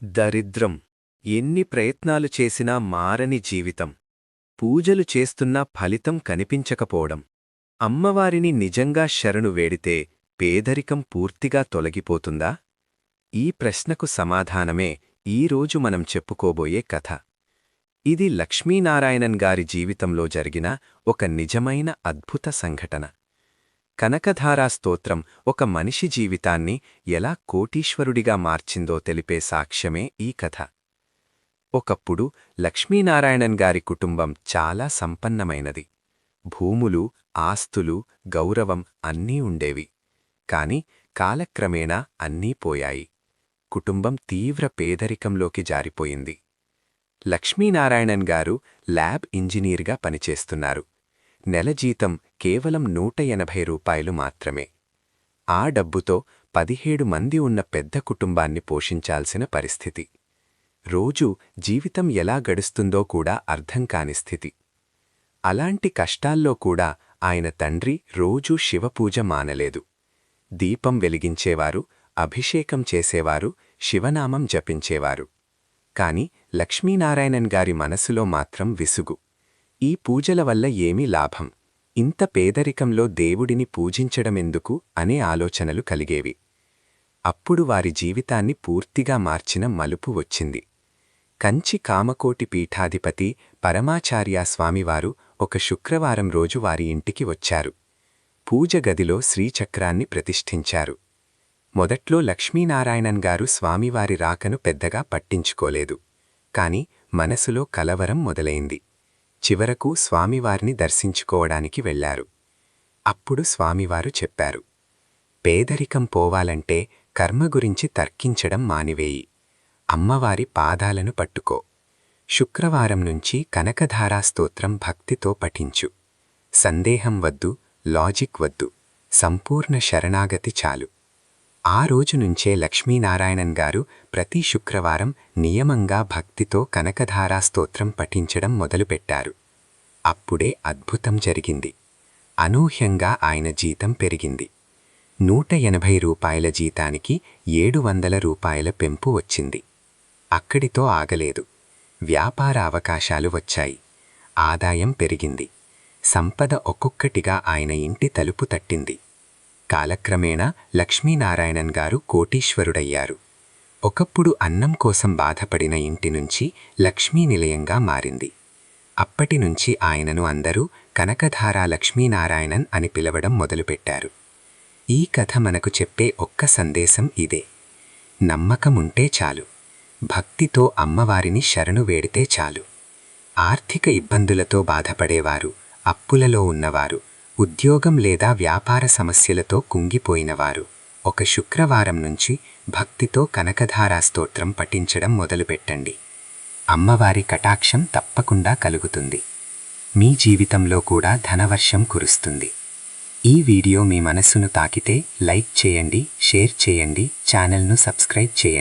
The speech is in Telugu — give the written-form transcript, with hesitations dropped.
దరిద్రం ఎన్ని ప్రయత్నాలు చేసినా మారని జీవితం. పూజలు చేస్తున్నా ఫలితం కనిపించకపోవడం. అమ్మవారిని నిజంగా శరణు వేడితే పేదరికం పూర్తిగా తొలగిపోతుందా? ఈ ప్రశ్నకు సమాధానమే ఈరోజు మనం చెప్పుకోబోయే కథ. ఇది లక్ష్మీనారాయణన్ గారి జీవితంలో జరిగిన ఒక నిజమైన అద్భుత సంఘటన. కనకధారా స్తోత్రం ఒక మనిషి జీవితాన్ని ఎలా కోటీశ్వరుడిగా మార్చిందో తెలిపే సాక్ష్యమే ఈ కథ. ఒకప్పుడు లక్ష్మీనారాయణన్ గారి కుటుంబం చాలా సంపన్నమైనది. భూములు, ఆస్తులు, గౌరవం అన్నీ ఉండేవి. కాని కాలక్రమేణా అన్నీ పోయాయి. కుటుంబం తీవ్ర పేదరికంలోకి జారిపోయింది. లక్ష్మీనారాయణన్ గారు ల్యాబ్ ఇంజనీర్గా పనిచేస్తున్నారు. నెల జీతం కేవలం 180 రూపాయలు మాత్రమే. ఆ డబ్బుతో 17 మంది ఉన్న పెద్ద కుటుంబాన్ని పోషించాల్సిన పరిస్థితి. రోజూ జీవితం ఎలా గడుస్తుందో కూడా అర్థం కాని స్థితి. అలాంటి కష్టాల్లో కూడా ఆయన తండ్రి రోజూ శివపూజ మానలేదు. దీపం వెలిగించేవారు, అభిషేకం చేసేవారు, శివనామం జపించేవారు. కాని లక్ష్మీనారాయణన్ గారి మనసులో మాత్రం విసుగు. ఈ పూజల వల్ల ఏమీ లాభం? ఇంత పేదరికంలో దేవుడిని పూజించడమెందుకు అనే ఆలోచనలు కలిగేవి. అప్పుడు వారి జీవితాన్ని పూర్తిగా మార్చిన మలుపు వచ్చింది. కంచి కామకోటి పీఠాధిపతి పరమాచార్యస్వామివారు ఒక శుక్రవారం రోజు వారి ఇంటికి వచ్చారు. పూజ గదిలో శ్రీచక్రాన్ని ప్రతిష్ఠించారు. మొదట్లో లక్ష్మీనారాయణన్ గారు స్వామివారి రాకను పెద్దగా పట్టించుకోలేదు. కాని మనసులో కలవరం మొదలైంది. చివరకు స్వామివారిని దర్శించుకోవడానికి వెళ్లారు. అప్పుడు స్వామివారు చెప్పారు, పేదరికం పోవాలంటే కర్మ గురించి తర్కించడం మానివేయి. అమ్మవారి పాదాలను పట్టుకో. శుక్రవారం నుంచి కనకధారా స్తోత్రం భక్తితో పఠించు. సందేహం వద్దు, లాజిక్ వద్దు, సంపూర్ణ శరణాగతి చాలు. ఆ రోజు నుంచే లక్ష్మీనారాయణన్ గారు ప్రతి శుక్రవారం నియమంగా భక్తితో కనకధారా స్తోత్రం పఠించడం మొదలుపెట్టారు. అప్పుడే అద్భుతం జరిగింది. అనూహ్యంగా ఆయన జీతం పెరిగింది. 180 రూపాయల జీతానికి 700 రూపాయల పెంపు వచ్చింది. అక్కడితో ఆగలేదు. వ్యాపార అవకాశాలు వచ్చాయి. ఆదాయం పెరిగింది. సంపద ఒక్కొక్కటిగా ఆయన ఇంటి తలుపు తట్టింది. కాలక్రమేణా లక్ష్మీనారాయణన్ గారు కోటీశ్వరుడయ్యారు. ఒకప్పుడు అన్నం కోసం బాధపడిన ఇంటి నుంచి లక్ష్మీ నిలయంగా మారింది. అప్పటినుంచి ఆయనను అందరూ కనకధారా లక్ష్మీనారాయణన్ అని పిలవడం మొదలుపెట్టారు. ఈ కథ మనకు చెప్పే ఒక్క సందేశం ఇదే: నమ్మకముంటే చాలు, భక్తితో అమ్మవారిని శరణు వేడితే చాలు. ఆర్థిక ఇబ్బందులతో బాధపడేవారు, అప్పులలో ఉన్నవారు, ఉద్యోగం లేదా వ్యాపార సమస్యలతో కుంగిపోయినవారు ఒక శుక్రవారం నుంచి భక్తితో కనకధారా స్తోత్రం పఠించడం మొదలుపెట్టండి. అమ్మవారి కటాక్షం తప్పకుండా కలుగుతుంది. మీ జీవితంలో కూడా ధనవర్షం కురుస్తుంది. ఈ వీడియో మీ మనస్సును తాకితే లైక్ చేయండి, షేర్ చేయండి, ఛానల్ను సబ్స్క్రైబ్ చేయండి.